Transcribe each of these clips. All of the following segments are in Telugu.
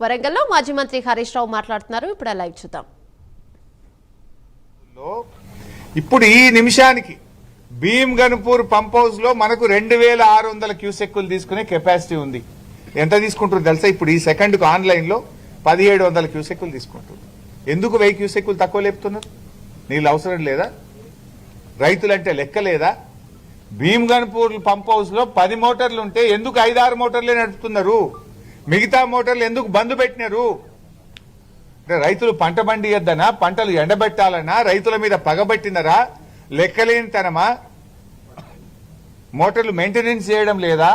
వరంగల్లో మాజీ మంత్రి హరీష్ రావు మాట్లాడుతున్నారు. ఇప్పుడు లైవ్ చూద్దాం. ఇప్పుడు ఈ నిమిషానికి భీమ్గన్పూర్ పంప్ హౌస్ లో మనకు 2600 క్యూసెక్కులు తీసుకునే కెపాసిటీ ఉంది. ఎంత తీసుకుంటారు తెలుసా? ఇప్పుడు ఈ సెకండ్కు ఆన్లైన్ లో 1700 క్యూసెక్కులు తీసుకుంటారు. ఎందుకు 1000 క్యూసెక్కులు తక్కువ లేపుతున్నారు? నీళ్ళు అవసరం లేదా? రైతులంటే లెక్క లేదా? భీమ్గన్పూర్ పంప్ హౌస్ లో 10 మోటార్లు ఉంటే ఎందుకు 5-6 మోటార్లే నడుపుతున్నారు? మిగతా మోటార్లు ఎందుకు బంద్ పెట్టినారు? అంటే రైతులు పంట పండియద్దనా, పంటలు ఎండబెట్టాలనా, రైతుల మీద పగబట్టినరా, లెక్కలేనితనమా, మోటార్లు మెయింటెనెన్స్ చేయడం లేదా?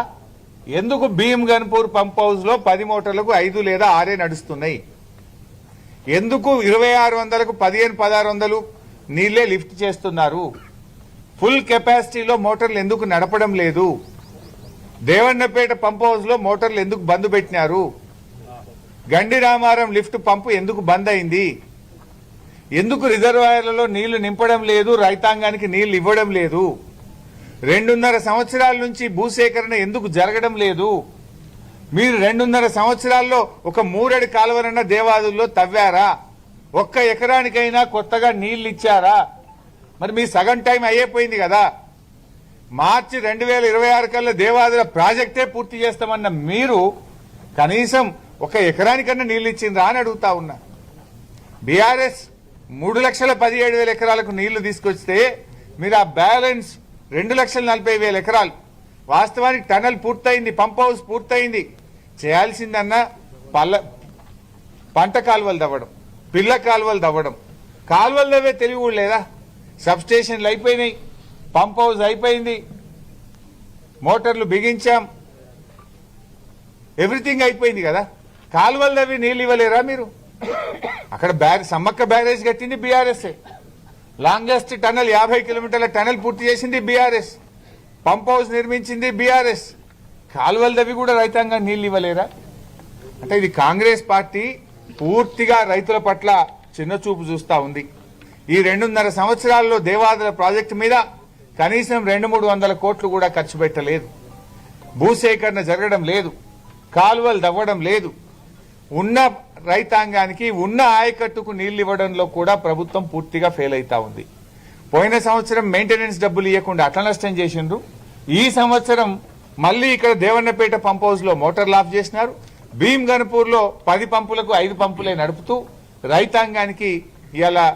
ఎందుకు భీమ్గన్పూర్ పంప్ హౌస్ లో 10 మోటార్లకు 5 లేదా 6 నడుస్తున్నాయి? ఎందుకు 2600కు 1500-1600 నీళ్లే లిఫ్ట్ చేస్తున్నారు? ఫుల్ కెపాసిటీలో మోటార్లు ఎందుకు నడపడం లేదు? దేవన్నపేట పంప్ హౌస్ లో మోటార్లు ఎందుకు బంద్ పెట్టినారు? గండి రామారం లిఫ్ట్ పంపు ఎందుకు బంద్ అయింది? ఎందుకు రిజర్వాయర్లలో నీళ్లు నింపడం లేదు? రైతాంగానికి నీళ్లు ఇవ్వడం లేదు? 2.5 సంవత్సరాల నుంచి భూసేకరణ ఎందుకు జరగడం లేదు? మీరు 2.5 సంవత్సరాల్లో ఒక 3 అడి కాలువనన్న దేవాదుల్లో తవ్వారా? ఒక్క ఎకరానికైనా కొత్తగా నీళ్లు ఇచ్చారా? మరి మీ సగం టైం అయిపోయింది కదా. మార్చి 2026 కల్లా దేవాదుల ప్రాజెక్టే పూర్తి చేస్తామన్న మీరు కనీసం ఒక ఎకరానికన్నా నీళ్లు ఇచ్చిండ్రా అని అడుగుతా ఉన్నా. బీఆర్ఎస్ 3,17,000 ఎకరాలకు నీళ్లు తీసుకొస్తే మీరు ఆ బ్యాలెన్స్ 2,40,000 ఎకరాలు, వాస్తవానికి టనల్ పూర్తయింది, పంప్ హౌస్ పూర్తయింది, చేయాల్సిందన్నా పంట కాలువలు తవ్వడం, పిల్ల కాలువలు తవ్వడం. కాలువలు తవ్వే తెలివి కూడా లేదా? సబ్ స్టేషన్లు అయిపోయినాయి, పంప్ హౌస్ అయిపోయింది, మోటార్లు బిగించాం, ఎవ్రీథింగ్ అయిపోయింది కదా. కాలువలు తవ్వి నీళ్ళు ఇవ్వలేరా మీరు? అక్కడ సమ్మక్క బ్యారేజ్ కట్టింది బీఆర్ఎస్, లాంగెస్ట్ టనల్ 50 కిలోమీటర్ల టనల్ పూర్తి చేసింది బీఆర్ఎస్, పంప్ హౌస్ నిర్మించింది బీఆర్ఎస్. కాలువలు తవ్వి కూడా రైతాంగం నీళ్ళు ఇవ్వలేరా? అంటే ఇది కాంగ్రెస్ పార్టీ పూర్తిగా రైతుల పట్ల చిన్నచూపు చూస్తా ఉంది. ఈ 2.5 సంవత్సరాల్లో దేవాదుల ప్రాజెక్టు మీద కనీసం 200-300 కోట్లు కూడా ఖర్చు పెట్టలేదు. భూసేకరణ జరగడం లేదు, కాలువలు తవ్వడం లేదు. ఉన్న రైతాంగానికి ఉన్న ఆయకట్టుకు నీళ్లు ఇవ్వడంలో కూడా ప్రభుత్వం పూర్తిగా ఫెయిల్ అవుతా ఉంది. పోయిన సంవత్సరం మెయింటెనెన్స్ డబ్బులు ఇవ్వకుండా అట్లా నష్టం చేసిండ్రు. ఈ సంవత్సరం మళ్లీ ఇక్కడ దేవన్నపేట పంప్ హౌస్ లో మోటార్లు ఆఫ్ చేసినారు. భీమ్గన్పూర్ లో 10 పంపులకు 5 పంపులే నడుపుతూ రైతాంగానికి ఇలా